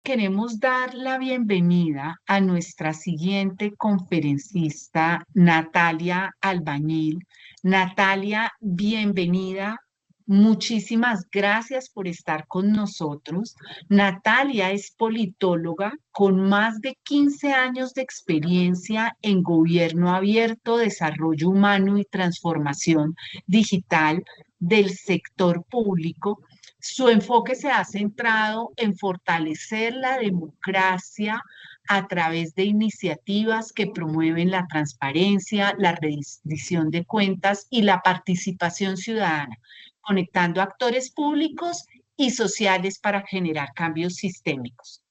Queremos dar la bienvenida a nuestra siguiente conferencista, Natalia Albañil. Natalia, bienvenida. Muchísimas gracias por estar con nosotros. Natalia es politóloga con más de 15 años de experiencia en gobierno abierto, desarrollo humano y transformación digital del sector público. Su enfoque se ha centrado en fortalecer la democracia a través de iniciativas que promueven la transparencia, la rendición de cuentas y la participación ciudadana, conectando actores públicos y sociales para generar cambios sistémicos.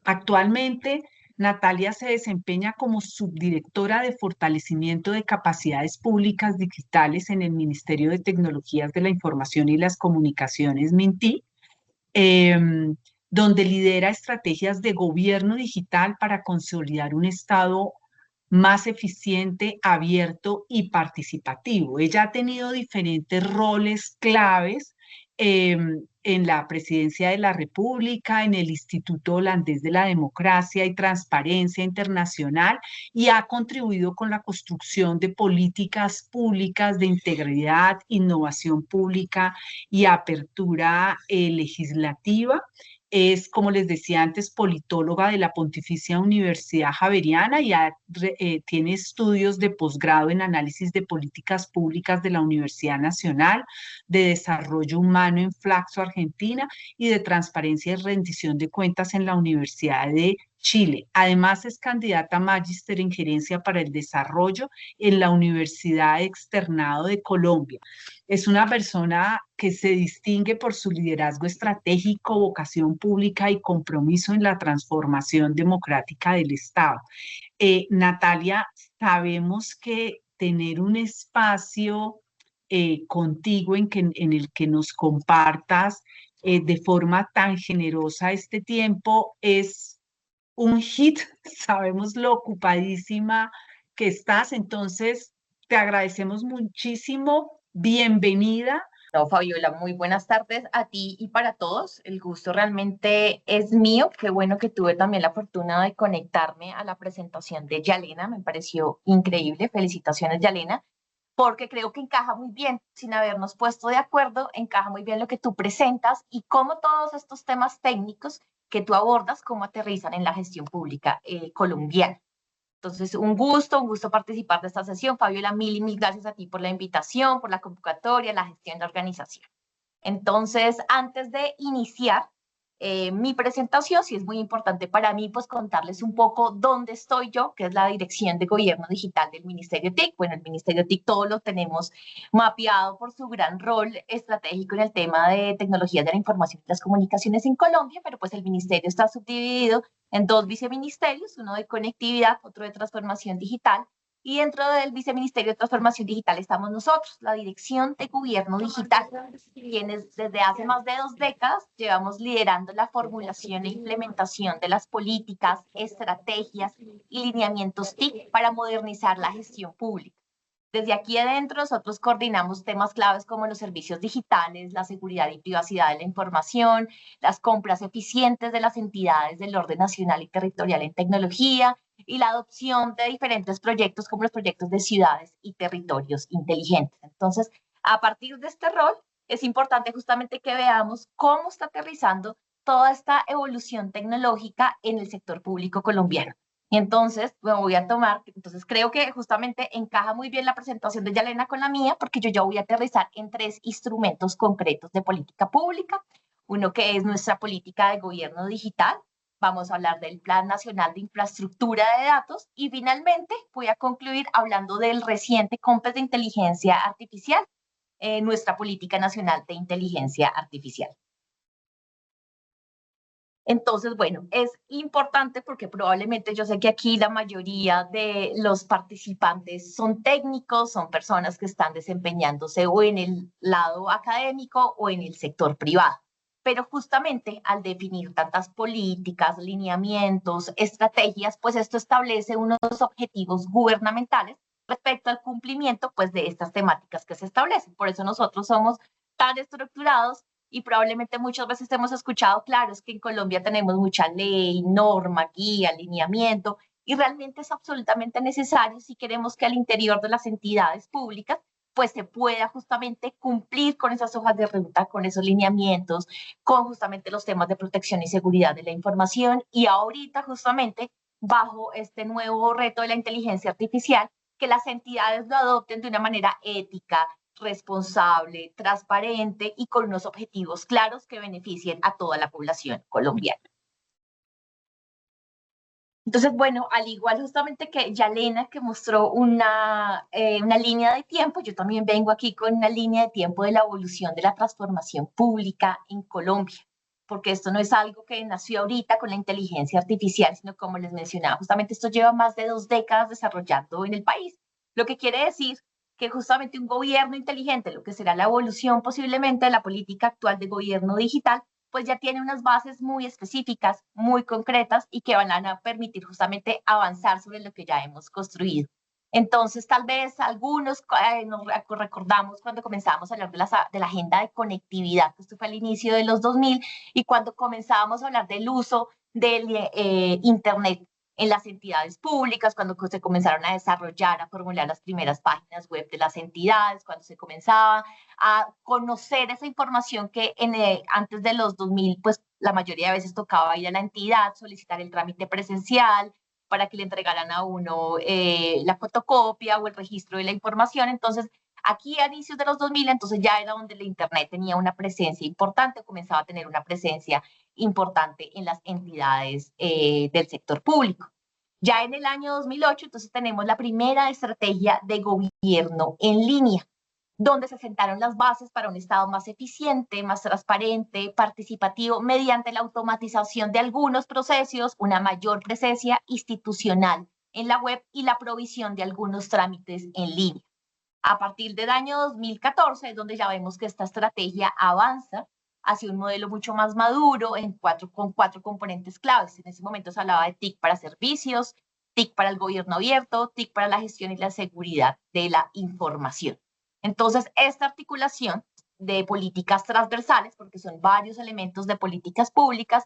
Actualmente, Natalia se desempeña como subdirectora de fortalecimiento de capacidades públicas digitales en el Ministerio de Tecnologías de la Información y las Comunicaciones, MINTI, donde lidera estrategias de gobierno digital para consolidar un Estado más eficiente, abierto y participativo. Ella ha tenido diferentes roles claves eh, en la Presidencia de la República, en el Instituto Holandés de la Democracia y Transparencia Internacional y ha contribuido con la construcción de políticas públicas de integridad, innovación pública y apertura legislativa. Es, como les decía antes, politóloga de la Pontificia Universidad Javeriana y tiene estudios de posgrado en análisis de políticas públicas de la Universidad Nacional, de desarrollo humano en Flaxo, Argentina, y de transparencia y rendición de cuentas en la Universidad de Chile. Además, es candidata a magíster en gerencia para el desarrollo en la Universidad Externado de Colombia. Es una persona que se distingue por su liderazgo estratégico, vocación pública y compromiso en la transformación democrática del Estado. Natalia, sabemos que tener un espacio contigo en el que nos compartas de forma tan generosa este tiempo es un hit. Sabemos lo ocupadísima que estás, entonces te agradecemos muchísimo. Bienvenida. No, Fabiola, muy buenas tardes a ti y para todos. El gusto realmente es mío. Qué bueno que tuve también la fortuna de conectarme a la presentación de Yalena. Me pareció increíble. Felicitaciones, Yalena, porque creo que encaja muy bien, sin habernos puesto de acuerdo, encaja muy bien lo que tú presentas y cómo todos estos temas técnicos que tú abordas, cómo aterrizan en la gestión pública colombiana. Entonces, un gusto participar de esta sesión. Fabiola, mil y mil gracias a ti por la invitación, por la convocatoria, la gestión de organización. Entonces, antes de iniciar mi presentación, sí es muy importante para mí, pues contarles un poco dónde estoy yo, que es la Dirección de Gobierno Digital del Ministerio TIC. Bueno, el Ministerio TIC todos lo tenemos mapeado por su gran rol estratégico en el tema de tecnologías de la información y las comunicaciones en Colombia, pero pues el ministerio está subdividido en dos viceministerios, uno de conectividad, otro de transformación digital. Y dentro del Viceministerio de Transformación Digital estamos nosotros, la Dirección de Gobierno Digital, quienes desde hace más de 2 décadas llevamos liderando la formulación e implementación de las políticas, estrategias y lineamientos TIC para modernizar la gestión pública. Desde aquí adentro nosotros coordinamos temas claves como los servicios digitales, la seguridad y privacidad de la información, las compras eficientes de las entidades del orden nacional y territorial en tecnología y la adopción de diferentes proyectos como los proyectos de ciudades y territorios inteligentes. Entonces, a partir de este rol, es importante justamente que veamos cómo está aterrizando toda esta evolución tecnológica en el sector público colombiano. Y entonces me voy a tomar, entonces creo que justamente encaja muy bien la presentación de Yalena con la mía, porque yo ya voy a aterrizar en 3 instrumentos concretos de política pública. Uno que es nuestra política de gobierno digital. Vamos a hablar del Plan Nacional de Infraestructura de Datos y finalmente voy a concluir hablando del reciente COMPES de Inteligencia Artificial, nuestra política nacional de inteligencia artificial. Entonces, bueno, es importante porque probablemente yo sé que aquí la mayoría de los participantes son técnicos, son personas que están desempeñándose o en el lado académico o en el sector privado. Pero justamente al definir tantas políticas, lineamientos, estrategias, pues esto establece unos objetivos gubernamentales respecto al cumplimiento pues de estas temáticas que se establecen. Por eso nosotros somos tan estructurados y probablemente muchas veces hemos escuchado, claro, es que en Colombia tenemos mucha ley, norma, guía, alineamiento, y realmente es absolutamente necesario si queremos que al interior de las entidades públicas pues se pueda justamente cumplir con esas hojas de ruta, con esos lineamientos, con justamente los temas de protección y seguridad de la información, y ahorita justamente bajo este nuevo reto de la inteligencia artificial, que las entidades lo adopten de una manera ética, responsable, transparente y con unos objetivos claros que beneficien a toda la población colombiana. Entonces, bueno, al igual justamente que Yalena, que mostró una línea de tiempo, yo también vengo aquí con una línea de tiempo de la evolución de la transformación pública en Colombia, porque esto no es algo que nació ahorita con la inteligencia artificial, sino como les mencionaba, justamente esto lleva más de 2 décadas desarrollando en el país, lo que quiere decir que justamente un gobierno inteligente, lo que será la evolución posiblemente de la política actual de gobierno digital, pues ya tiene unas bases muy específicas, muy concretas y que van a permitir justamente avanzar sobre lo que ya hemos construido. Entonces, tal vez algunos nos recordamos cuando comenzamos a hablar de la agenda de conectividad, que esto fue al inicio de los 2000, y cuando comenzábamos a hablar del uso del Internet en las entidades públicas, cuando se comenzaron a desarrollar, a formular las primeras páginas web de las entidades, cuando se comenzaba a conocer esa información que antes de los 2000, pues la mayoría de veces tocaba ir a la entidad, solicitar el trámite presencial para que le entregaran a uno la fotocopia o el registro de la información. Entonces, aquí a inicios de los 2000, entonces ya era donde el Internet tenía una presencia importante, comenzaba a tener una presencia importante en las entidades del sector público. Ya en el año 2008, entonces tenemos la primera estrategia de gobierno en línea, donde se sentaron las bases para un Estado más eficiente, más transparente, participativo, mediante la automatización de algunos procesos, una mayor presencia institucional en la web y la provisión de algunos trámites en línea. A partir del año 2014 es donde ya vemos que esta estrategia avanza hacia un modelo mucho más maduro con 4 componentes claves. En ese momento se hablaba de TIC para servicios, TIC para el gobierno abierto, TIC para la gestión y la seguridad de la información. Entonces, esta articulación de políticas transversales, porque son varios elementos de políticas públicas,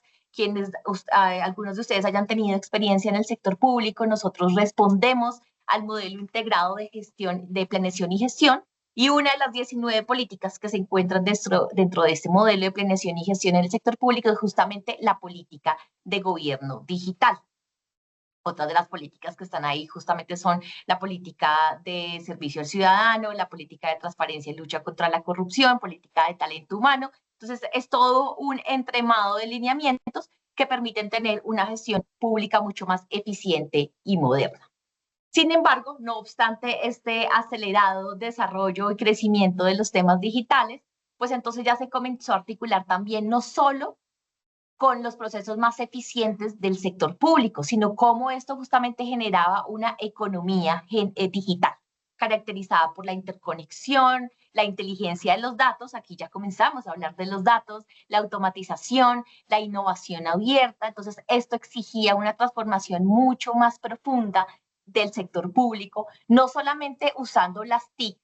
algunos de ustedes hayan tenido experiencia en el sector público, nosotros respondemos al modelo integrado de gestión, de planeación y gestión, y una de las 19 políticas que se encuentran dentro de este modelo de planeación y gestión en el sector público es justamente la política de gobierno digital. Otras de las políticas que están ahí justamente son la política de servicio al ciudadano, la política de transparencia y lucha contra la corrupción, política de talento humano. Entonces, es todo un entremado de lineamientos que permiten tener una gestión pública mucho más eficiente y moderna. Sin embargo, no obstante este acelerado desarrollo y crecimiento de los temas digitales, pues entonces ya se comenzó a articular también no solo con los procesos más eficientes del sector público, sino cómo esto justamente generaba una economía digital, caracterizada por la interconexión, la inteligencia de los datos, aquí ya comenzamos a hablar de los datos, la automatización, la innovación abierta, entonces esto exigía una transformación mucho más profunda del sector público, no solamente usando las TIC,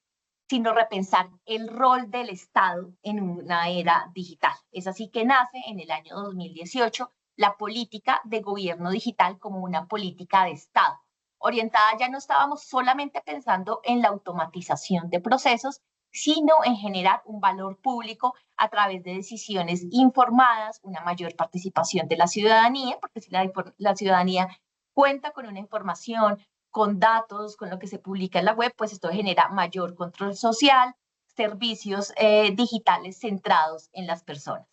sino repensar el rol del Estado en una era digital. Es así que nace en el año 2018 la política de gobierno digital como una política de Estado. Orientada ya no estábamos solamente pensando en la automatización de procesos, sino en generar un valor público a través de decisiones informadas, una mayor participación de la ciudadanía, porque si la ciudadanía cuenta con una información, con datos, con lo que se publica en la web, pues esto genera mayor control social, servicios digitales centrados en las personas.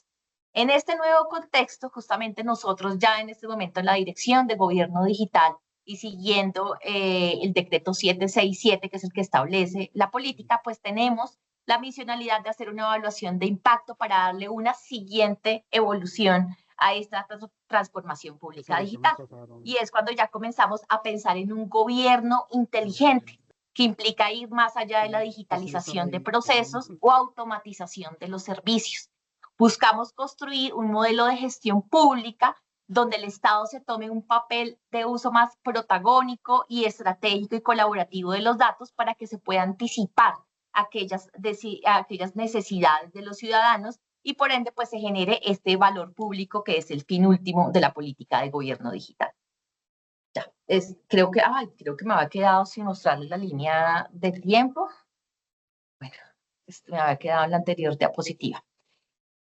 En este nuevo contexto, justamente nosotros ya en este momento en la Dirección de Gobierno Digital y siguiendo el decreto 767, que es el que establece la política, pues tenemos la misionalidad de hacer una evaluación de impacto para darle una siguiente evolución a esta transformación pública digital. Y es cuando ya comenzamos a pensar en un gobierno inteligente, que implica ir más allá de la digitalización de procesos o automatización de los servicios. Buscamos construir un modelo de gestión pública donde el Estado se tome un papel de uso más protagónico y estratégico y colaborativo de los datos para que se pueda anticipar aquellas necesidades de los ciudadanos y por ende pues se genere este valor público que es el fin último de la política de gobierno digital. Ya, creo que me había quedado sin mostrarles la línea de tiempo. Bueno, me había quedado en la anterior diapositiva.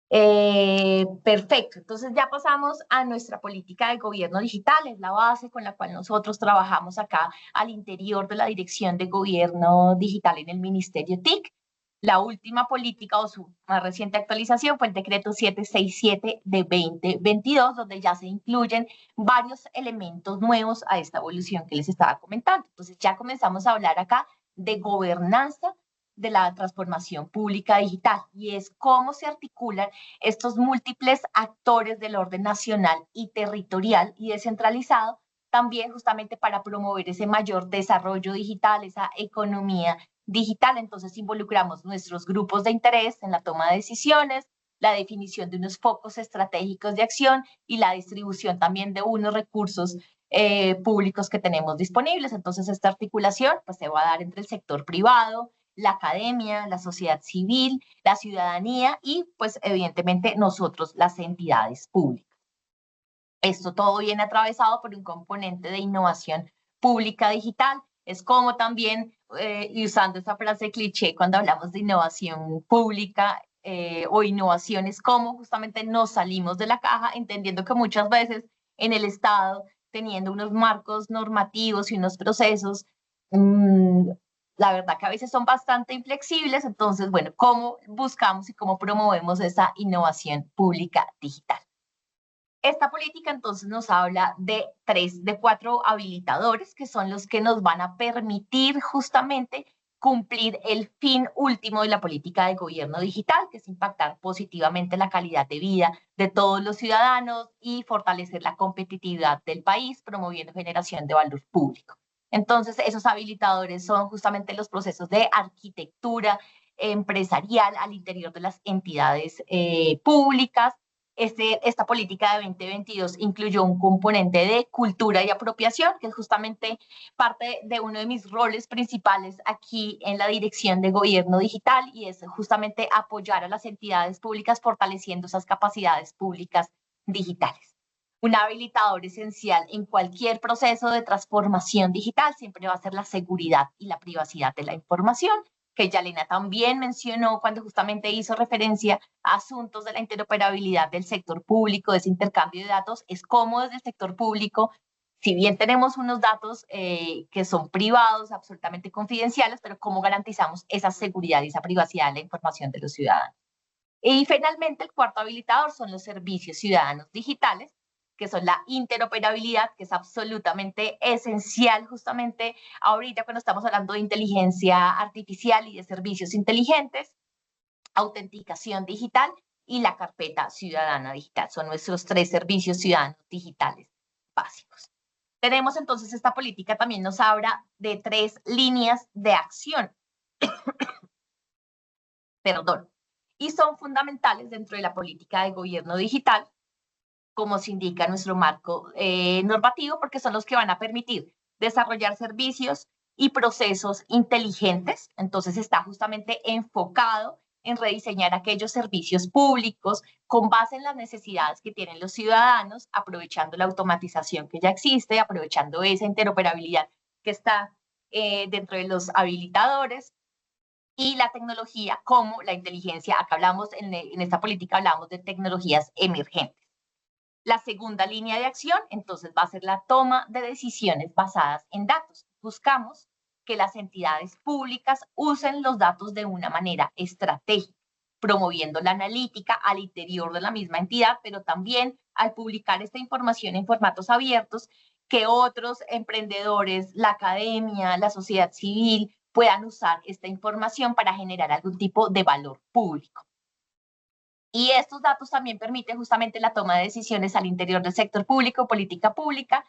Perfecto, entonces ya pasamos a nuestra política de gobierno digital, es la base con la cual nosotros trabajamos acá al interior de la Dirección de Gobierno Digital en el Ministerio TIC. La última política o su más reciente actualización fue el decreto 767 de 2022, donde ya se incluyen varios elementos nuevos a esta evolución que les estaba comentando. Entonces ya comenzamos a hablar acá de gobernanza de la transformación pública digital y es cómo se articulan estos múltiples actores del orden nacional y territorial y descentralizado, también justamente para promover ese mayor desarrollo digital, esa economía digital. Entonces involucramos nuestros grupos de interés en la toma de decisiones, la definición de unos focos estratégicos de acción y la distribución también de unos recursos públicos que tenemos disponibles. Entonces esta articulación pues, se va a dar entre el sector privado, la academia, la sociedad civil, la ciudadanía y, pues, evidentemente, nosotros, las entidades públicas. Esto todo viene atravesado por un componente de innovación pública digital. Es como también, y usando esa frase cliché cuando hablamos de innovación pública o innovaciones, como justamente nos salimos de la caja, entendiendo que muchas veces en el Estado, teniendo unos marcos normativos y unos procesos, la verdad que a veces son bastante inflexibles. Entonces, bueno, ¿cómo buscamos y cómo promovemos esa innovación pública digital? Esta política entonces nos habla de cuatro habilitadores que son los que nos van a permitir justamente cumplir el fin último de la política de gobierno digital, que es impactar positivamente la calidad de vida de todos los ciudadanos y fortalecer la competitividad del país, promoviendo generación de valor público. Entonces, esos habilitadores son justamente los procesos de arquitectura empresarial al interior de las entidades públicas. Esta política de 2022 incluyó un componente de cultura y apropiación, que es justamente parte de uno de mis roles principales aquí en la Dirección de Gobierno Digital, y es justamente apoyar a las entidades públicas fortaleciendo esas capacidades públicas digitales. Un habilitador esencial en cualquier proceso de transformación digital siempre va a ser la seguridad y la privacidad de la información, que Yalena también mencionó cuando justamente hizo referencia a asuntos de la interoperabilidad del sector público, de ese intercambio de datos. Es como desde el sector público, si bien tenemos unos datos que son privados, absolutamente confidenciales, pero cómo garantizamos esa seguridad y esa privacidad de la información de los ciudadanos. Y finalmente, el cuarto habilitador son los servicios ciudadanos digitales, que son la interoperabilidad, que es absolutamente esencial justamente ahorita cuando estamos hablando de inteligencia artificial y de servicios inteligentes, autenticación digital y la carpeta ciudadana digital. Son nuestros 3 servicios ciudadanos digitales básicos. Tenemos entonces esta política, también nos habla de 3 líneas de acción. Perdón. Y son fundamentales dentro de la política de gobierno digital, como se indica nuestro marco normativo, porque son los que van a permitir desarrollar servicios y procesos inteligentes. Entonces está justamente enfocado en rediseñar aquellos servicios públicos con base en las necesidades que tienen los ciudadanos, aprovechando la automatización que ya existe, aprovechando esa interoperabilidad que está dentro de los habilitadores, y la tecnología como la inteligencia. Acá hablamos, en esta política hablamos de tecnologías emergentes. La segunda línea de acción, entonces, va a ser la toma de decisiones basadas en datos. Buscamos que las entidades públicas usen los datos de una manera estratégica, promoviendo la analítica al interior de la misma entidad, pero también al publicar esta información en formatos abiertos, que otros emprendedores, la academia, la sociedad civil puedan usar esta información para generar algún tipo de valor público. Y estos datos también permiten justamente la toma de decisiones al interior del sector público, política pública,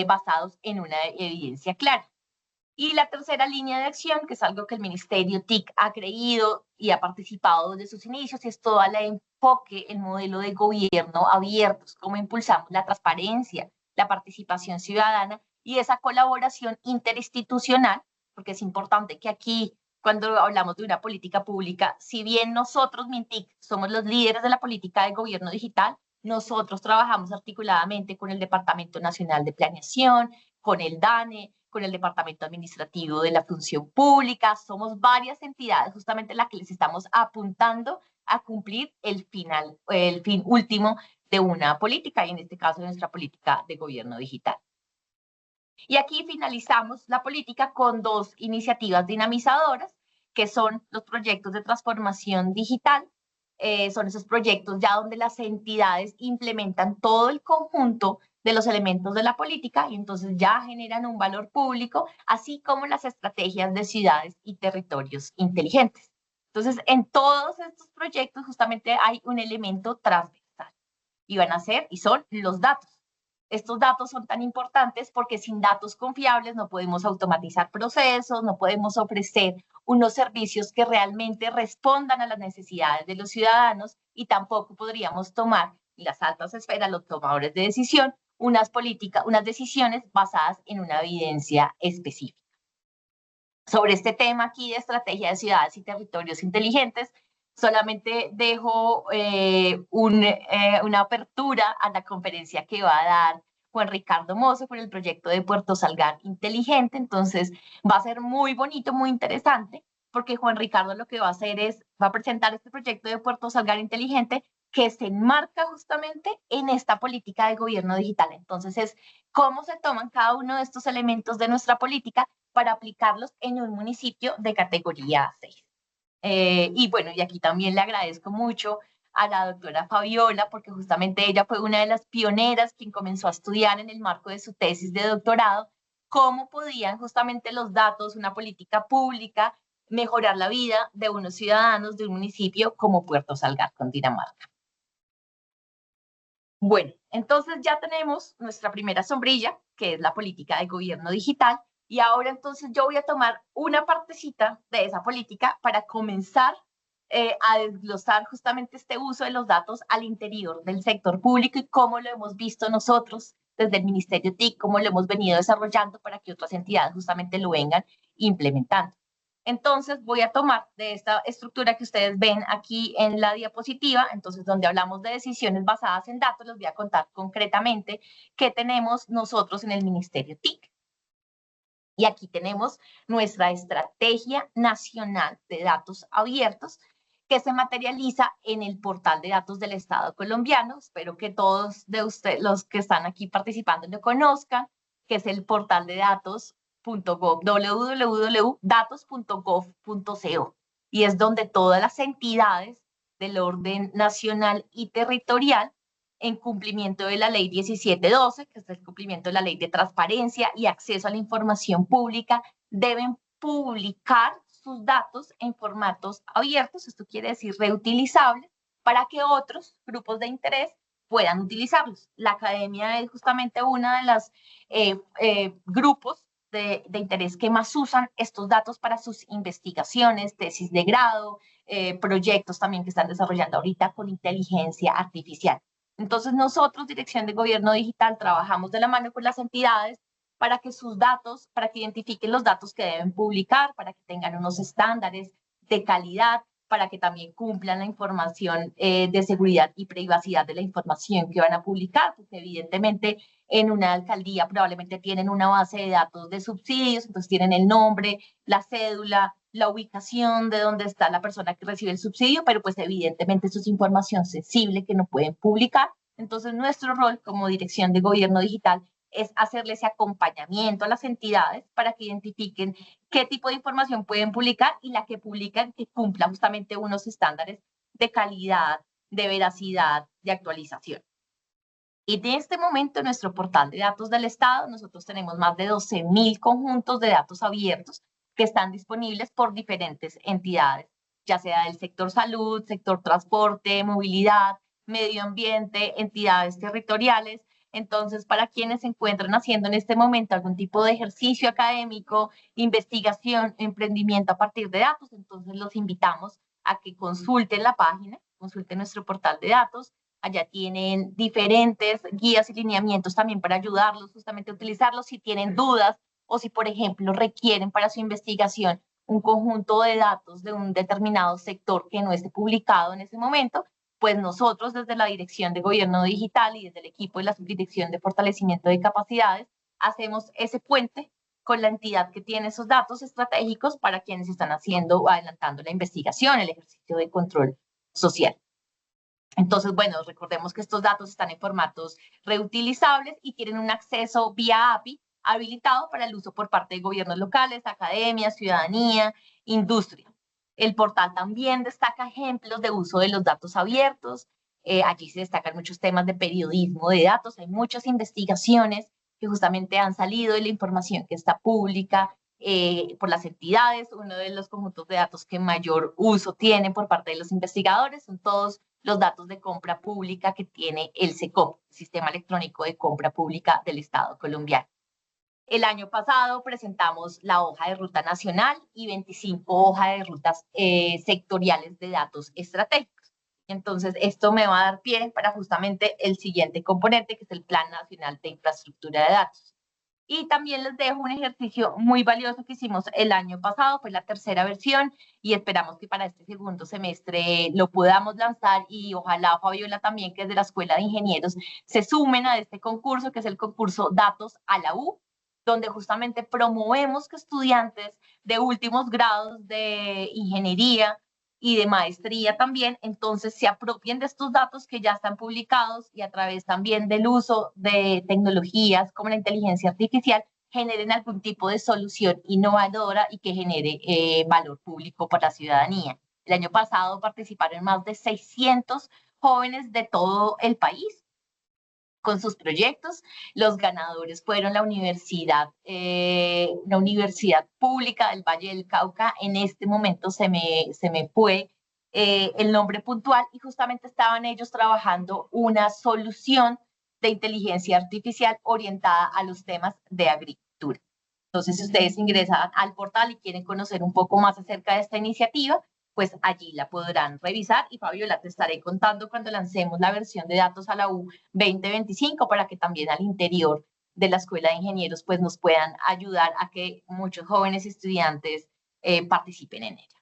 basados en una evidencia clara. Y la tercera línea de acción, que es algo que el Ministerio TIC ha creído y ha participado desde sus inicios, es todo el enfoque, el modelo de gobierno abierto, cómo impulsamos la transparencia, la participación ciudadana y esa colaboración interinstitucional, porque es importante que aquí cuando hablamos de una política pública, si bien nosotros, Mintic, somos los líderes de la política de gobierno digital, nosotros trabajamos articuladamente con el Departamento Nacional de Planeación, con el DANE, con el Departamento Administrativo de la Función Pública. Somos varias entidades justamente las que les estamos apuntando a cumplir el fin último de una política, y en este caso nuestra política de gobierno digital. Y aquí finalizamos la política con dos iniciativas dinamizadoras, que son los proyectos de transformación digital. Son esos proyectos ya donde las entidades implementan todo el conjunto de los elementos de la política y entonces ya generan un valor público, así como las estrategias de ciudades y territorios inteligentes. Entonces, en todos estos proyectos justamente hay un elemento transversal y van a ser y son los datos. Estos datos son tan importantes porque sin datos confiables no podemos automatizar procesos, no podemos ofrecer unos servicios que realmente respondan a las necesidades de los ciudadanos y tampoco podríamos tomar en las altas esferas, los tomadores de decisión, unas decisiones basadas en una evidencia específica. Sobre este tema aquí de estrategia de ciudades y territorios inteligentes, solamente dejo una apertura a la conferencia que va a dar Juan Ricardo Mozo por el proyecto de Puerto Salgar Inteligente. Entonces va a ser muy bonito, muy interesante, porque Juan Ricardo lo que va a hacer es, va a presentar este proyecto de Puerto Salgar Inteligente que se enmarca justamente en esta política de gobierno digital. Entonces es cómo se toman cada uno de estos elementos de nuestra política para aplicarlos en un municipio de categoría 6. Y bueno, y aquí también le agradezco mucho a la doctora Fabiola, porque justamente ella fue una de las pioneras quien comenzó a estudiar en el marco de su tesis de doctorado cómo podían justamente los datos, una política pública, mejorar la vida de unos ciudadanos de un municipio como Puerto Salgar, Cundinamarca. Bueno, entonces ya tenemos nuestra primera sombrilla, que es la política de gobierno digital, y ahora entonces yo voy a tomar una partecita de esa política para comenzar a desglosar justamente este uso de los datos al interior del sector público y cómo lo hemos visto nosotros desde el Ministerio TIC, cómo lo hemos venido desarrollando para que otras entidades justamente lo vengan implementando. Entonces voy a tomar de esta estructura que ustedes ven aquí en la diapositiva, entonces donde hablamos de decisiones basadas en datos, les voy a contar concretamente qué tenemos nosotros en el Ministerio TIC. Y aquí tenemos nuestra Estrategia Nacional de Datos Abiertos, que se materializa en el portal de datos del Estado colombiano. Espero que todos de ustedes, los que están aquí participando, lo conozcan, que es el portal de datos www.datos.gov.co, y es donde todas las entidades del orden nacional y territorial, en cumplimiento de la ley 1712, que es el cumplimiento de la ley de transparencia y acceso a la información pública, deben publicar sus datos en formatos abiertos, esto quiere decir reutilizables, para que otros grupos de interés puedan utilizarlos. La academia es justamente uno de los grupos de interés que más usan estos datos para sus investigaciones, tesis de grado, proyectos también que están desarrollando ahorita con inteligencia artificial. Entonces nosotros, Dirección de Gobierno Digital, trabajamos de la mano con las entidades para que sus datos, para que identifiquen los datos que deben publicar, para que tengan unos estándares de calidad, para que también cumplan la información de seguridad y privacidad de la información que van a publicar, porque evidentemente en una alcaldía probablemente tienen una base de datos de subsidios, entonces tienen el nombre, la cédula, la ubicación de dónde está la persona que recibe el subsidio, pero pues evidentemente eso es información sensible que no pueden publicar. Entonces nuestro rol como Dirección de Gobierno Digital es hacerle ese acompañamiento a las entidades para que identifiquen qué tipo de información pueden publicar y la que publican que cumpla justamente unos estándares de calidad, de veracidad, de actualización. Y en este momento en nuestro portal de datos del Estado nosotros tenemos más de 12.000 conjuntos de datos abiertos que están disponibles por diferentes entidades, ya sea del sector salud, sector transporte, movilidad, medio ambiente, entidades territoriales. Entonces, para quienes se encuentran haciendo en este momento algún tipo de ejercicio académico, investigación, emprendimiento a partir de datos, entonces los invitamos a que consulten la página, consulten nuestro portal de datos. Allá tienen diferentes guías y lineamientos también para ayudarlos justamente a utilizarlos si tienen dudas o si, por ejemplo, requieren para su investigación un conjunto de datos de un determinado sector que no esté publicado en ese momento, pues nosotros desde la Dirección de Gobierno Digital y desde el equipo de la Subdirección de Fortalecimiento de Capacidades, hacemos ese puente con la entidad que tiene esos datos estratégicos para quienes están haciendo o adelantando la investigación, el ejercicio de control social. Entonces, bueno, recordemos que estos datos están en formatos reutilizables y tienen un acceso vía API habilitado para el uso por parte de gobiernos locales, academias, ciudadanía, industria. El portal también destaca ejemplos de uso de los datos abiertos. Allí se destacan muchos temas de periodismo de datos. Hay muchas investigaciones que justamente han salido de la información que está pública por las entidades. Uno de los conjuntos de datos que mayor uso tienen por parte de los investigadores son todos los datos de compra pública que tiene el SECOP, Sistema Electrónico de Compra Pública del Estado colombiano. El año pasado presentamos la hoja de ruta nacional y 25 hojas de rutas sectoriales de datos estratégicos. Entonces, esto me va a dar pie para justamente el siguiente componente, que es el Plan Nacional de Infraestructura de Datos. Y también les dejo un ejercicio muy valioso que hicimos el año pasado, fue la tercera versión, y esperamos que para este segundo semestre lo podamos lanzar, y ojalá Fabiola también, que es de la Escuela de Ingenieros, se sumen a este concurso, que es el concurso Datos a la U, donde justamente promovemos que estudiantes de últimos grados de ingeniería y de maestría también, entonces se apropien de estos datos que ya están publicados y a través también del uso de tecnologías como la inteligencia artificial, generen algún tipo de solución innovadora y que genere valor público para la ciudadanía. El año pasado participaron más de 600 jóvenes de todo el país con sus proyectos. Los ganadores fueron la universidad pública del Valle del Cauca. En este momento se me fue el nombre puntual, y justamente estaban ellos trabajando una solución de inteligencia artificial orientada a los temas de agricultura. Entonces, si ustedes ingresan al portal y quieren conocer un poco más acerca de esta iniciativa, pues allí la podrán revisar, y Fabiola, te estaré contando cuando lancemos la versión de Datos a la U 2025 para que también al interior de la Escuela de Ingenieros pues nos puedan ayudar a que muchos jóvenes estudiantes participen en ella.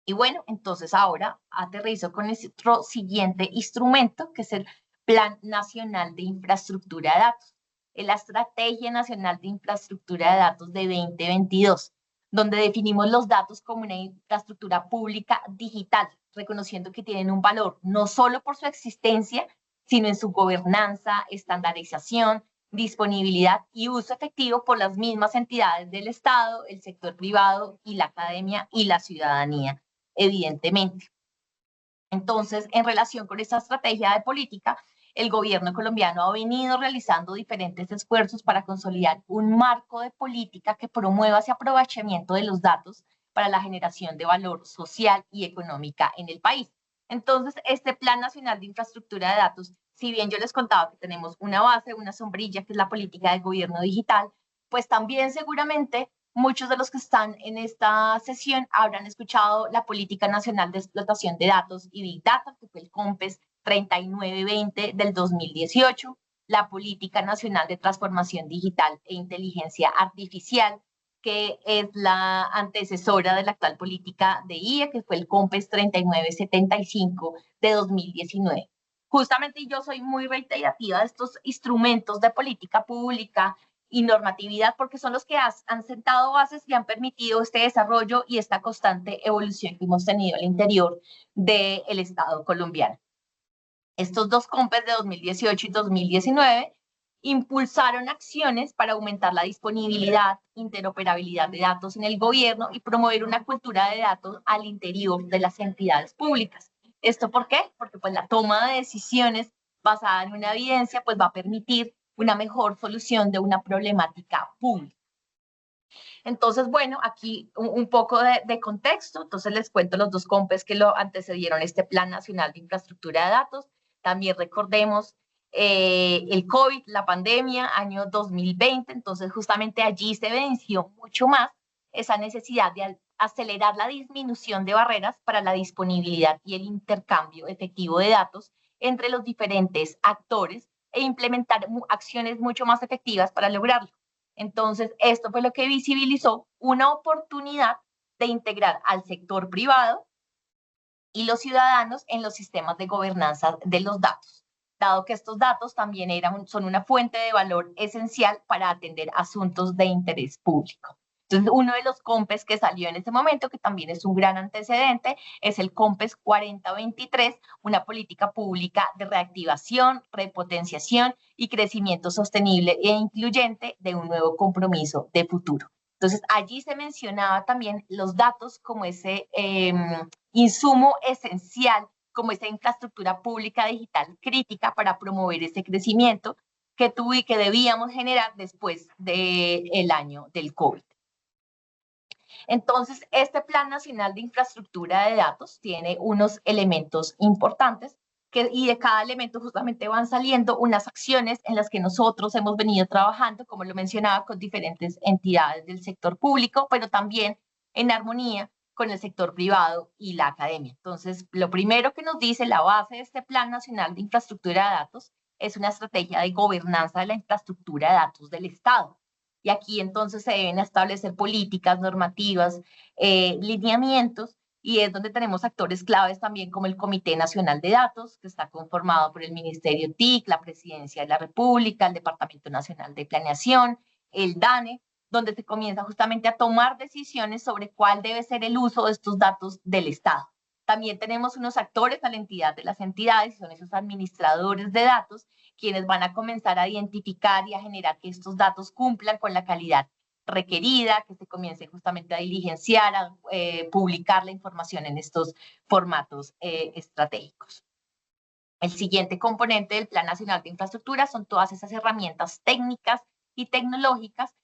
Y bueno, entonces ahora aterrizo con nuestro siguiente instrumento, que es el Plan Nacional de Infraestructura de Datos, la Estrategia Nacional de Infraestructura de Datos de 2022, donde definimos los datos como una infraestructura pública digital, reconociendo que tienen un valor no solo por su existencia, sino en su gobernanza, estandarización, disponibilidad y uso efectivo por las mismas entidades del Estado, el sector privado y la academia y la ciudadanía, evidentemente. Entonces, en relación con esta estrategia de política, el gobierno colombiano ha venido realizando diferentes esfuerzos para consolidar un marco de política que promueva ese aprovechamiento de los datos para la generación de valor social y económica en el país. Entonces, este Plan Nacional de Infraestructura de Datos, si bien yo les contaba que tenemos una base, una sombrilla, que es la política del gobierno digital, pues también seguramente muchos de los que están en esta sesión habrán escuchado la Política Nacional de Explotación de Datos y Big Data, que fue el COMPES 3920 del 2018, la Política Nacional de Transformación Digital e Inteligencia Artificial, que es la antecesora de la actual política de IA, que fue el COMPES 3975 de 2019. Justamente yo soy muy reiterativa de estos instrumentos de política pública y normatividad, porque son los que han sentado bases y han permitido este desarrollo y esta constante evolución que hemos tenido al interior del Estado colombiano. Estos dos COMPES de 2018 y 2019 impulsaron acciones para aumentar la disponibilidad, interoperabilidad de datos en el gobierno y promover una cultura de datos al interior de las entidades públicas. ¿Esto por qué? Porque pues la toma de decisiones basada en una evidencia pues va a permitir una mejor solución de una problemática pública. Entonces, bueno, aquí un poco de contexto. Entonces les cuento los dos COMPES que lo antecedieron este Plan Nacional de Infraestructura de Datos. También recordemos el COVID, la pandemia, año 2020. Entonces justamente allí se venció mucho más esa necesidad de acelerar la disminución de barreras para la disponibilidad y el intercambio efectivo de datos entre los diferentes actores e implementar acciones mucho más efectivas para lograrlo. Entonces, esto fue lo que visibilizó una oportunidad de integrar al sector privado y los ciudadanos en los sistemas de gobernanza de los datos, dado que estos datos también son una fuente de valor esencial para atender asuntos de interés público. Entonces, uno de los COMPES que salió en este momento, que también es un gran antecedente, es el COMPES 4023, una política pública de reactivación, repotenciación y crecimiento sostenible e incluyente de un nuevo compromiso de futuro. Entonces, allí se mencionaba también los datos como ese insumo esencial, como esa infraestructura pública digital crítica para promover ese crecimiento que tuve y que debíamos generar después del año del COVID. Entonces, este Plan Nacional de Infraestructura de Datos tiene unos elementos importantes y de cada elemento justamente van saliendo unas acciones en las que nosotros hemos venido trabajando, como lo mencionaba, con diferentes entidades del sector público, pero también en armonía con el sector privado y la academia. Entonces, lo primero que nos dice la base de este Plan Nacional de Infraestructura de Datos es una estrategia de gobernanza de la infraestructura de datos del Estado. Y aquí entonces se deben establecer políticas, normativas, lineamientos, y es donde tenemos actores claves también como el Comité Nacional de Datos, que está conformado por el Ministerio TIC, la Presidencia de la República, el Departamento Nacional de Planeación, el DANE, donde se comienza justamente a tomar decisiones sobre cuál debe ser el uso de estos datos del Estado. También tenemos unos actores a la entidad de las entidades, son esos administradores de datos, quienes van a comenzar a identificar y a generar que estos datos cumplan con la calidad requerida, que se comience justamente a diligenciar, a publicar la información en estos formatos estratégicos. El siguiente componente del Plan Nacional de Infraestructura son todas esas herramientas técnicas y tecnológicas,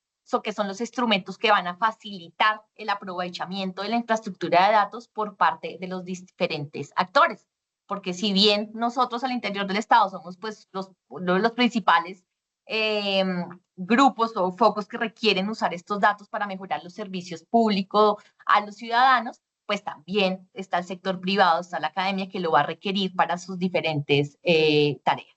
que son los instrumentos que van a facilitar el aprovechamiento de la infraestructura de datos por parte de los diferentes actores. Porque si bien nosotros al interior del Estado somos pues uno de los principales grupos o focos que requieren usar estos datos para mejorar los servicios públicos a los ciudadanos, pues también está el sector privado, está la academia que lo va a requerir para sus diferentes tareas.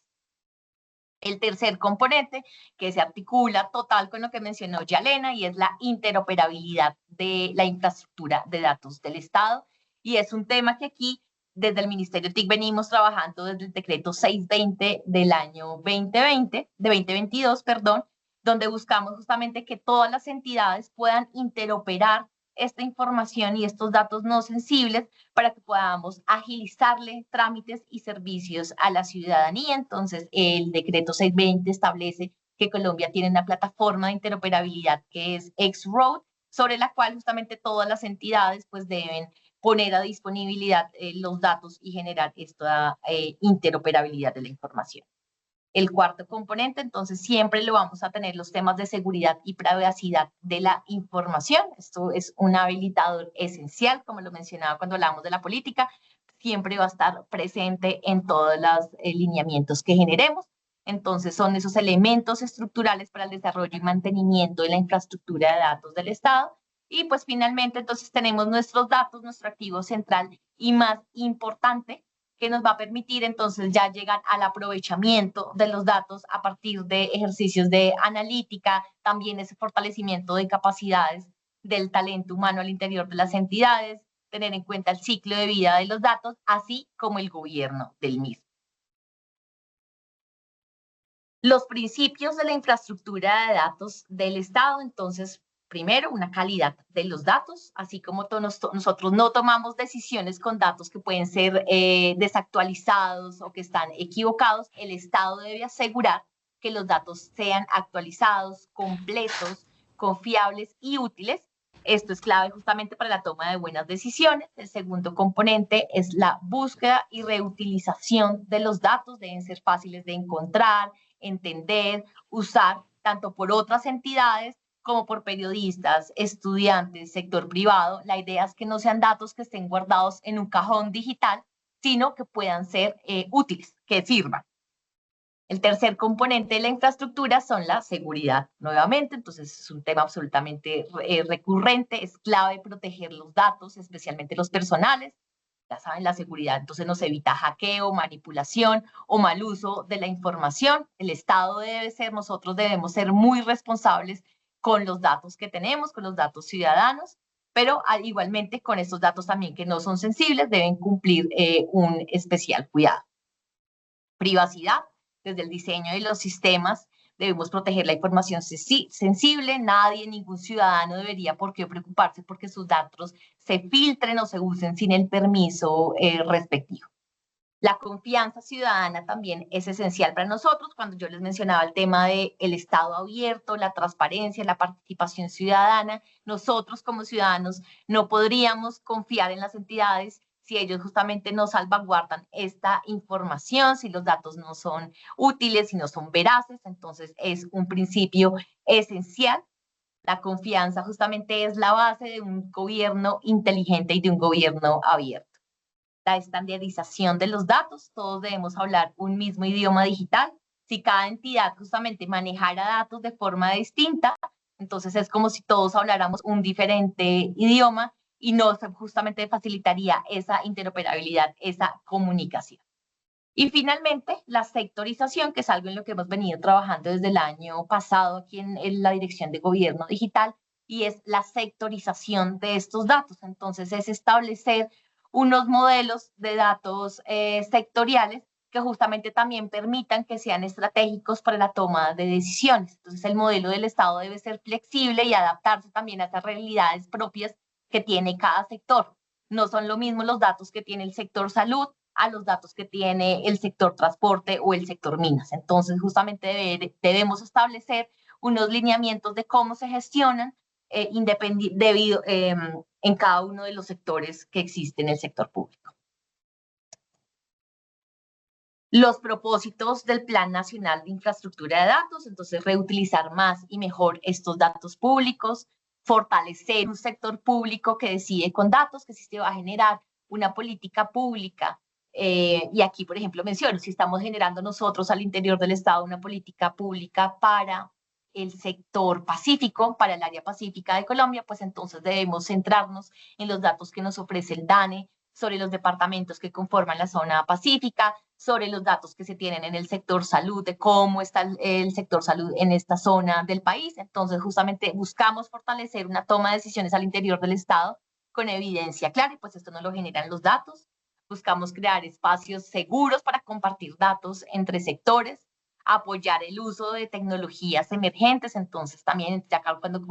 El tercer componente que se articula total con lo que mencionó Yalena y es la interoperabilidad de la infraestructura de datos del Estado. Y es un tema que aquí desde el Ministerio TIC venimos trabajando desde el decreto 620 del año 2022, donde buscamos justamente que todas las entidades puedan interoperar esta información y estos datos no sensibles para que podamos agilizarle trámites y servicios a la ciudadanía. Entonces, el decreto 620 establece que Colombia tiene una plataforma de interoperabilidad que es X-Road, sobre la cual justamente todas las entidades pues deben poner a disponibilidad los datos y generar esta interoperabilidad de la información. El cuarto componente, entonces, siempre lo vamos a tener los temas de seguridad y privacidad de la información. Esto es un habilitador esencial, como lo mencionaba cuando hablamos de la política, siempre va a estar presente en todos los lineamientos que generemos. Entonces, son esos elementos estructurales para el desarrollo y mantenimiento de la infraestructura de datos del Estado. Y pues finalmente, entonces, tenemos nuestros datos, nuestro activo central y más importante, que nos va a permitir entonces ya llegar al aprovechamiento de los datos a partir de ejercicios de analítica, también ese fortalecimiento de capacidades del talento humano al interior de las entidades, tener en cuenta el ciclo de vida de los datos, así como el gobierno del mismo. Los principios de la infraestructura de datos del Estado, entonces, primero, una calidad de los datos, así como nosotros no tomamos decisiones con datos que pueden ser desactualizados o que están equivocados, el Estado debe asegurar que los datos sean actualizados, completos, confiables y útiles. Esto es clave justamente para la toma de buenas decisiones. El segundo componente es la búsqueda y reutilización de los datos. Deben ser fáciles de encontrar, entender, usar, tanto por otras entidades como por periodistas, estudiantes, sector privado. La idea es que no sean datos que estén guardados en un cajón digital, sino que puedan ser útiles, que sirvan. El tercer componente de la infraestructura son la seguridad, nuevamente, entonces es un tema absolutamente recurrente, es clave proteger los datos, especialmente los personales. Ya saben, la seguridad entonces nos evita hackeo, manipulación o mal uso de la información. El Estado nosotros debemos ser muy responsables con los datos que tenemos, con los datos ciudadanos, pero igualmente con estos datos también que no son sensibles deben cumplir un especial cuidado. Privacidad, desde el diseño de los sistemas debemos proteger la información sensible. Nadie, ningún ciudadano debería por qué preocuparse porque sus datos se filtren o se usen sin el permiso respectivo. La confianza ciudadana también es esencial para nosotros. Cuando yo les mencionaba el tema del Estado abierto, la transparencia, la participación ciudadana, nosotros como ciudadanos no podríamos confiar en las entidades si ellos justamente no salvaguardan esta información, si los datos no son útiles, si no son veraces. Entonces es un principio esencial. La confianza justamente es la base de un gobierno inteligente y de un gobierno abierto. La estandarización de los datos, todos debemos hablar un mismo idioma digital. Si cada entidad justamente manejara datos de forma distinta, entonces es como si todos habláramos un diferente idioma y no justamente facilitaría esa interoperabilidad, esa comunicación. Y finalmente, la sectorización, que es algo en lo que hemos venido trabajando desde el año pasado aquí en la Dirección de Gobierno Digital, y es la sectorización de estos datos. Entonces, es establecer unos modelos de datos sectoriales que justamente también permitan que sean estratégicos para la toma de decisiones. Entonces, el modelo del Estado debe ser flexible y adaptarse también a esas realidades propias que tiene cada sector. No son lo mismo los datos que tiene el sector salud a los datos que tiene el sector transporte o el sector minas. Entonces, justamente debemos establecer unos lineamientos de cómo se gestionan en cada uno de los sectores que existen en el sector público. Los propósitos del Plan Nacional de Infraestructura de Datos, entonces reutilizar más y mejor estos datos públicos, fortalecer un sector público que decide con datos, que sí se va a generar una política pública. Y aquí, por ejemplo, menciono, si estamos generando nosotros al interior del Estado una política pública para el sector pacífico, para el área pacífica de Colombia, pues entonces debemos centrarnos en los datos que nos ofrece el DANE sobre los departamentos que conforman la zona pacífica, sobre los datos que se tienen en el sector salud, de cómo está el sector salud en esta zona del país. Entonces, justamente buscamos fortalecer una toma de decisiones al interior del Estado con evidencia clara, y pues esto nos lo generan los datos. Buscamos crear espacios seguros para compartir datos entre sectores, apoyar el uso de tecnologías emergentes. Entonces, también ya cuando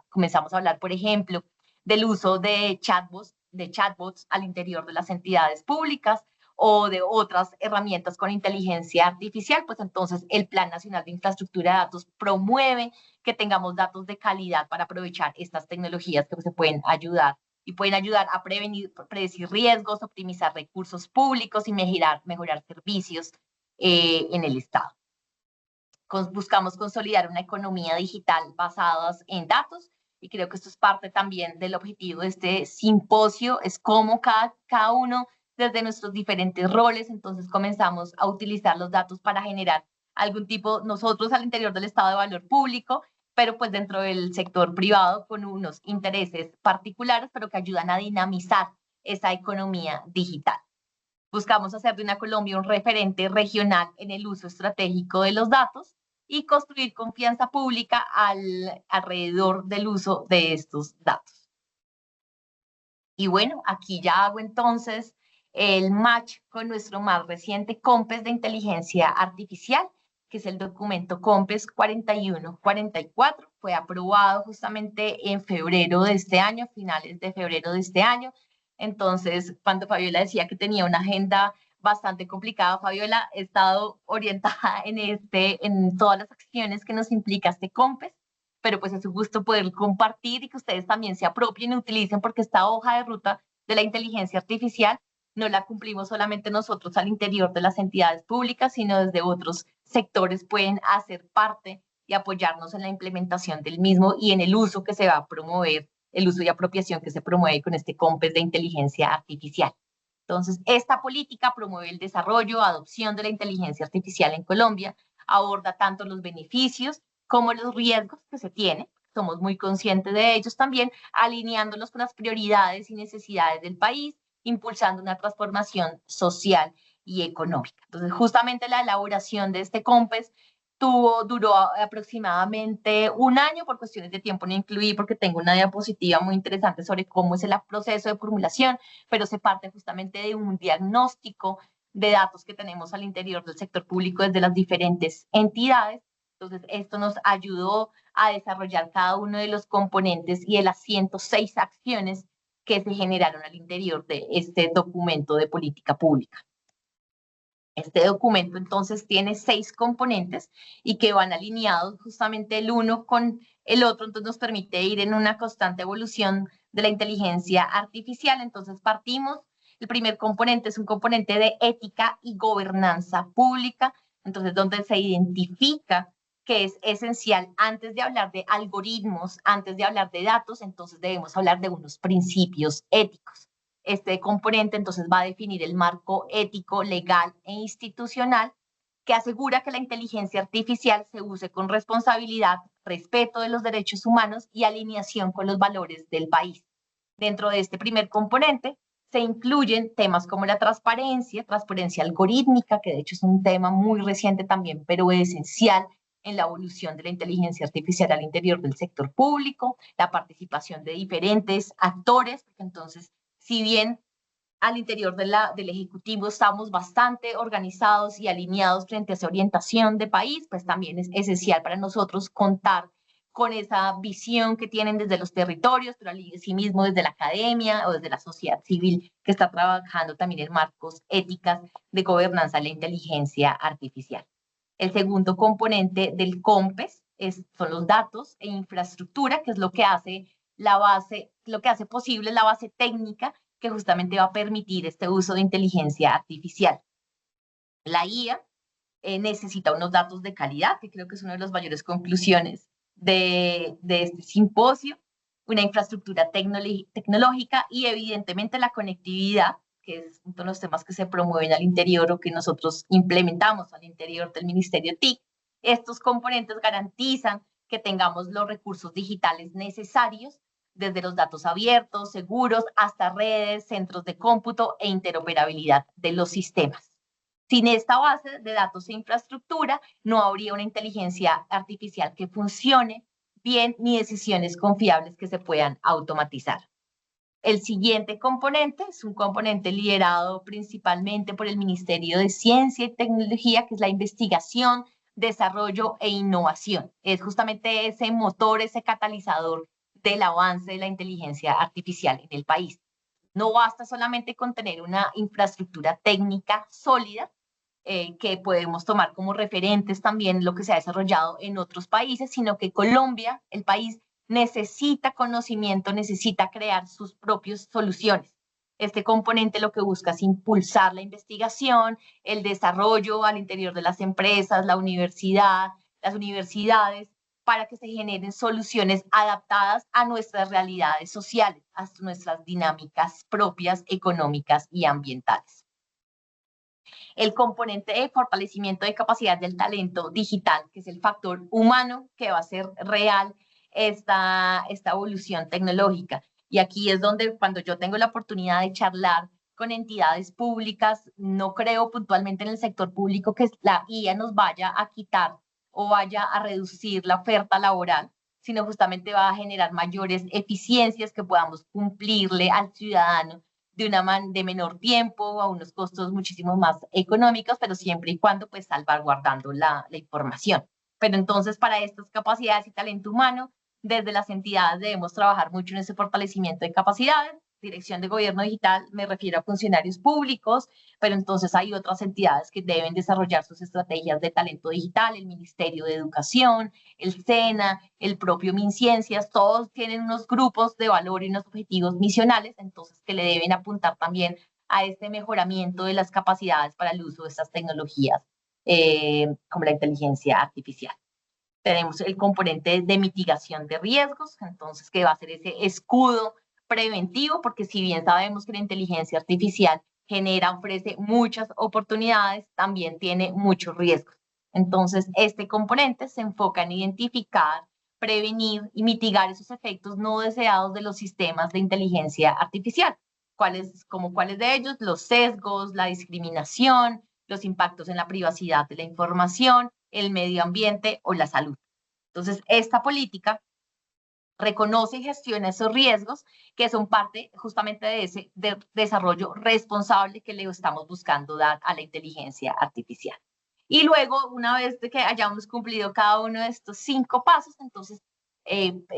comenzamos a hablar, por ejemplo, del uso de chatbots al interior de las entidades públicas o de otras herramientas con inteligencia artificial, pues entonces el Plan Nacional de Infraestructura de Datos promueve que tengamos datos de calidad para aprovechar estas tecnologías que se pueden ayudar y pueden ayudar a predecir riesgos, optimizar recursos públicos y mejorar servicios en el Estado. Buscamos consolidar una economía digital basada en datos, y creo que esto es parte también del objetivo de este simposio, es cómo cada uno desde nuestros diferentes roles, entonces comenzamos a utilizar los datos para generar algún tipo, nosotros al interior del Estado, de valor público, pero pues dentro del sector privado con unos intereses particulares, pero que ayudan a dinamizar esa economía digital. Buscamos hacer de una Colombia un referente regional en el uso estratégico de los datos y construir confianza pública alrededor del uso de estos datos. Y bueno, aquí ya hago entonces el match con nuestro más reciente COMPES de inteligencia artificial, que es el documento COMPES 4144. Fue aprobado justamente en febrero de este año, finales de febrero de este año. Entonces, cuando Fabiola decía que tenía una agenda bastante complicada, Fabiola, he estado orientada en todas las acciones que nos implica este COMPES, pero pues es un gusto poder compartir y que ustedes también se apropien y utilicen, porque esta hoja de ruta de la inteligencia artificial no la cumplimos solamente nosotros al interior de las entidades públicas, sino desde otros sectores pueden hacer parte y apoyarnos en la implementación del mismo y en el uso que se va a promover, el uso y apropiación que se promueve con este COMPES de inteligencia artificial. Entonces, esta política promueve el desarrollo, adopción de la inteligencia artificial en Colombia, aborda tanto los beneficios como los riesgos que se tienen, somos muy conscientes de ellos también, alineándolos con las prioridades y necesidades del país, impulsando una transformación social y económica. Entonces, justamente la elaboración de este COMPES duró aproximadamente un año. Por cuestiones de tiempo no incluí porque tengo una diapositiva muy interesante sobre cómo es el proceso de formulación, pero se parte justamente de un diagnóstico de datos que tenemos al interior del sector público desde las diferentes entidades. Entonces, esto nos ayudó a desarrollar cada uno de los componentes y de las 106 acciones que se generaron al interior de este documento de política pública. Este documento entonces tiene 6 componentes y que van alineados justamente el uno con el otro, entonces nos permite ir en una constante evolución de la inteligencia artificial. Entonces partimos, el primer componente es un componente de ética y gobernanza pública, entonces donde se identifica que es esencial antes de hablar de algoritmos, antes de hablar de datos, entonces debemos hablar de unos principios éticos. Este componente entonces va a definir el marco ético, legal e institucional que asegura que la inteligencia artificial se use con responsabilidad, respeto de los derechos humanos y alineación con los valores del país. Dentro de este primer componente se incluyen temas como la transparencia algorítmica, que de hecho es un tema muy reciente también, pero esencial en la evolución de la inteligencia artificial al interior del sector público, la participación de diferentes actores, porque entonces, si bien al interior del Ejecutivo estamos bastante organizados y alineados frente a esa orientación de país, pues también es esencial para nosotros contar con esa visión que tienen desde los territorios, pero asimismo desde la academia o desde la sociedad civil que está trabajando también en marcos éticas de gobernanza de la inteligencia artificial. El segundo componente del COMPES son los datos e infraestructura, que es lo que hace la base, lo que hace posible la base técnica que justamente va a permitir este uso de inteligencia artificial. La IA necesita unos datos de calidad, que creo que es una de las mayores conclusiones de este simposio, una infraestructura tecnológica y evidentemente la conectividad, que es uno de los temas que se promueven al interior o que nosotros implementamos al interior del Ministerio TIC. Estos componentes garantizan que tengamos los recursos digitales necesarios, desde los datos abiertos, seguros, hasta redes, centros de cómputo e interoperabilidad de los sistemas. Sin esta base de datos e infraestructura, no habría una inteligencia artificial que funcione bien ni decisiones confiables que se puedan automatizar. El siguiente componente es un componente liderado principalmente por el Ministerio de Ciencia y Tecnología, que es la investigación, desarrollo e innovación. Es justamente ese motor, ese catalizador del avance de la inteligencia artificial en el país. No basta solamente con tener una infraestructura técnica sólida, que podemos tomar como referentes también lo que se ha desarrollado en otros países, sino que Colombia, el país, necesita conocimiento, necesita crear sus propias soluciones. Este componente lo que busca es impulsar la investigación, el desarrollo al interior de las empresas, las universidades, para que se generen soluciones adaptadas a nuestras realidades sociales, a nuestras dinámicas propias, económicas y ambientales. El componente de fortalecimiento de capacidad del talento digital, que es el factor humano que va a hacer real esta evolución tecnológica. Y aquí es donde cuando yo tengo la oportunidad de charlar con entidades públicas, no creo puntualmente en el sector público que la IA nos vaya a quitar o vaya a reducir la oferta laboral, sino justamente va a generar mayores eficiencias que podamos cumplirle al ciudadano de menor tiempo, a unos costos muchísimo más económicos, pero siempre y cuando pues salvaguardando la información. Pero entonces para estas capacidades y talento humano, desde las entidades debemos trabajar mucho en ese fortalecimiento de capacidades. Dirección de Gobierno Digital me refiero a funcionarios públicos, pero entonces hay otras entidades que deben desarrollar sus estrategias de talento digital, el Ministerio de Educación, el SENA, el propio MinCiencias, todos tienen unos grupos de valor y unos objetivos misionales, entonces que le deben apuntar también a este mejoramiento de las capacidades para el uso de estas tecnologías, como la inteligencia artificial. Tenemos el componente de mitigación de riesgos, entonces que va a ser ese escudo preventivo, porque si bien sabemos que la inteligencia artificial ofrece muchas oportunidades, también tiene muchos riesgos. Entonces, este componente se enfoca en identificar, prevenir y mitigar esos efectos no deseados de los sistemas de inteligencia artificial. ¿Cuáles de ellos? Los sesgos, la discriminación, los impactos en la privacidad de la información, el medio ambiente o la salud. Entonces, esta política reconoce y gestiona esos riesgos que son parte justamente de ese desarrollo responsable que le estamos buscando dar a la inteligencia artificial. Y luego, una vez de que hayamos cumplido cada uno de estos 5 pasos, entonces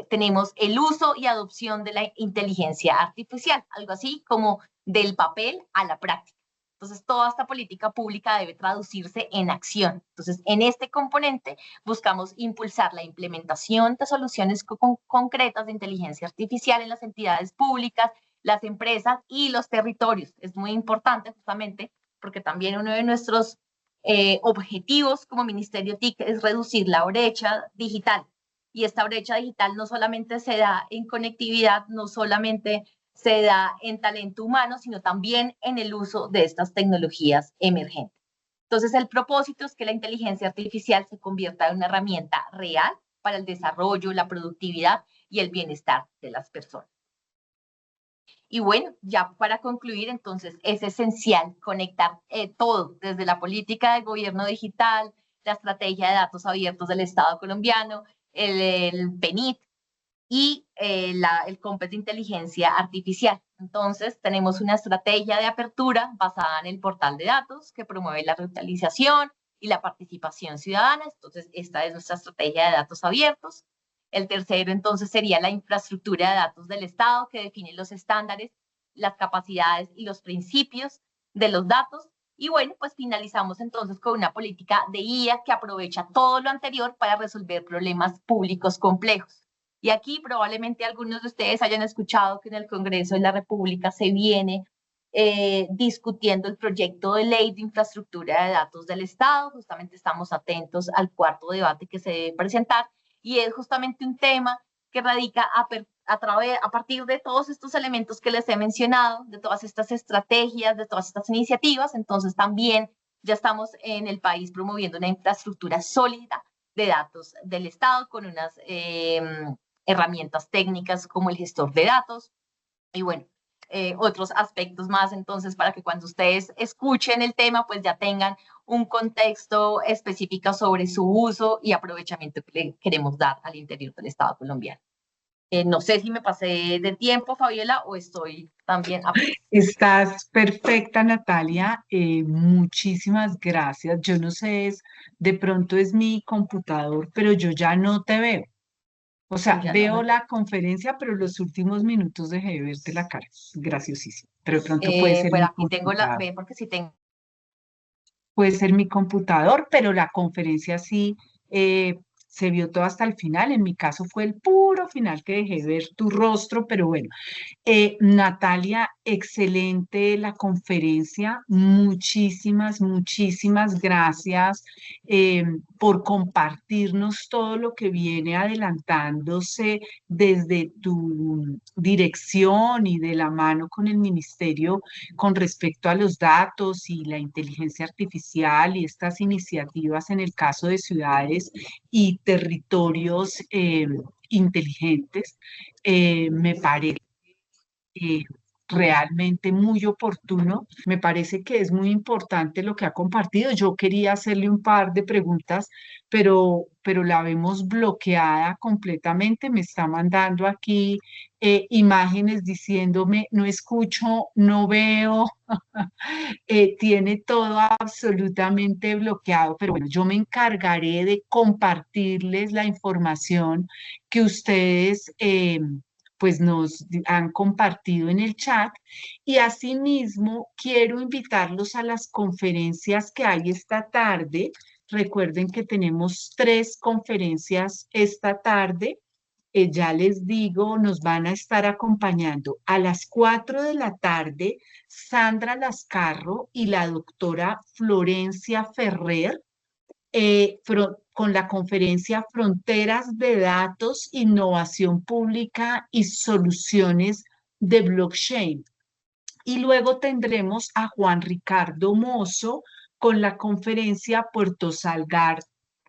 tenemos el uso y adopción de la inteligencia artificial, algo así como del papel a la práctica. Entonces, toda esta política pública debe traducirse en acción. Entonces, en este componente buscamos impulsar la implementación de soluciones concretas de inteligencia artificial en las entidades públicas, las empresas y los territorios. Es muy importante justamente porque también uno de nuestros objetivos como Ministerio TIC es reducir la brecha digital. Y esta brecha digital no solamente se da en conectividad, no solamente se da en talento humano, sino también en el uso de estas tecnologías emergentes. Entonces, el propósito es que la inteligencia artificial se convierta en una herramienta real para el desarrollo, la productividad y el bienestar de las personas. Y bueno, ya para concluir, entonces, es esencial conectar todo, desde la política del gobierno digital, la estrategia de datos abiertos del Estado colombiano, el PENIT, y el COMPES de inteligencia artificial. Entonces, tenemos una estrategia de apertura basada en el portal de datos que promueve la reutilización y la participación ciudadana. Entonces, esta es nuestra estrategia de datos abiertos. El tercero, entonces, sería la infraestructura de datos del Estado que define los estándares, las capacidades y los principios de los datos. Y bueno, pues finalizamos entonces con una política de IA que aprovecha todo lo anterior para resolver problemas públicos complejos. Y aquí probablemente algunos de ustedes hayan escuchado que en el Congreso de la República se viene discutiendo el proyecto de ley de infraestructura de datos del Estado. Justamente estamos atentos al 4º debate que se debe presentar y es justamente un tema que radica a partir de todos estos elementos que les he mencionado, de todas estas estrategias, de todas estas iniciativas. Entonces también ya estamos en el país promoviendo una infraestructura sólida de datos del Estado con unas herramientas técnicas como el gestor de datos y bueno, otros aspectos más, entonces, para que cuando ustedes escuchen el tema, pues ya tengan un contexto específico sobre su uso y aprovechamiento que le queremos dar al interior del Estado colombiano. No sé si me pasé de tiempo, Fabiola, o estoy también... Estás perfecta, Natalia. Muchísimas gracias. Yo no sé, de pronto es mi computador, pero yo ya no te veo. O sea, veo la conferencia, pero los últimos minutos dejé de verte la cara. Graciosísimo. Pero de pronto puede ser Bueno, mi aquí tengo computador. porque sí tengo. Puede ser mi computador, pero la conferencia sí se vio todo hasta el final. En mi caso fue el puro final que dejé ver tu rostro, pero bueno. Natalia, excelente la conferencia. Muchísimas, muchísimas gracias por compartirnos todo lo que viene adelantándose desde tu dirección y de la mano con el ministerio con respecto a los datos y la inteligencia artificial y estas iniciativas en el caso de ciudades y territorios inteligentes. Me parece eh, realmente muy oportuno. Me parece que es muy importante lo que ha compartido. Yo quería hacerle un par de preguntas, pero la vemos bloqueada completamente. Me está mandando aquí imágenes diciéndome, no escucho, no veo, tiene todo absolutamente bloqueado. Pero bueno, yo me encargaré de compartirles la información que ustedes pues nos han compartido en el chat y asimismo quiero invitarlos a las conferencias que hay esta tarde. Recuerden que tenemos 3 conferencias esta tarde. Ya les digo, nos van a estar acompañando a las 4 de la tarde Sandra Lascarro y la doctora Florencia Ferrer con la conferencia Fronteras de Datos, Innovación Pública y Soluciones de Blockchain. Y luego tendremos a Juan Ricardo Mozo con la conferencia Puerto Salgar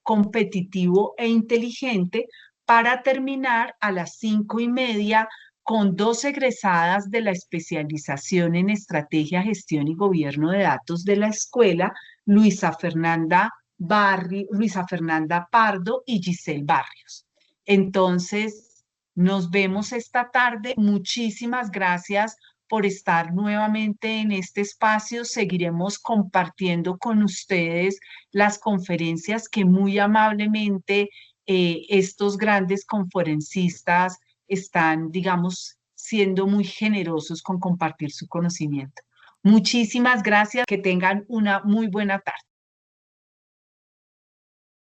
Competitivo e Inteligente para terminar a las 5:30 con 2 egresadas de la especialización en Estrategia, Gestión y Gobierno de Datos de la escuela, Luisa Fernanda Luisa Fernanda Pardo y Giselle Barrios. Entonces, nos vemos esta tarde. Muchísimas gracias por estar nuevamente en este espacio. Seguiremos compartiendo con ustedes las conferencias que muy amablemente estos grandes conferencistas están, digamos, siendo muy generosos con compartir su conocimiento. Muchísimas gracias. Que tengan una muy buena tarde.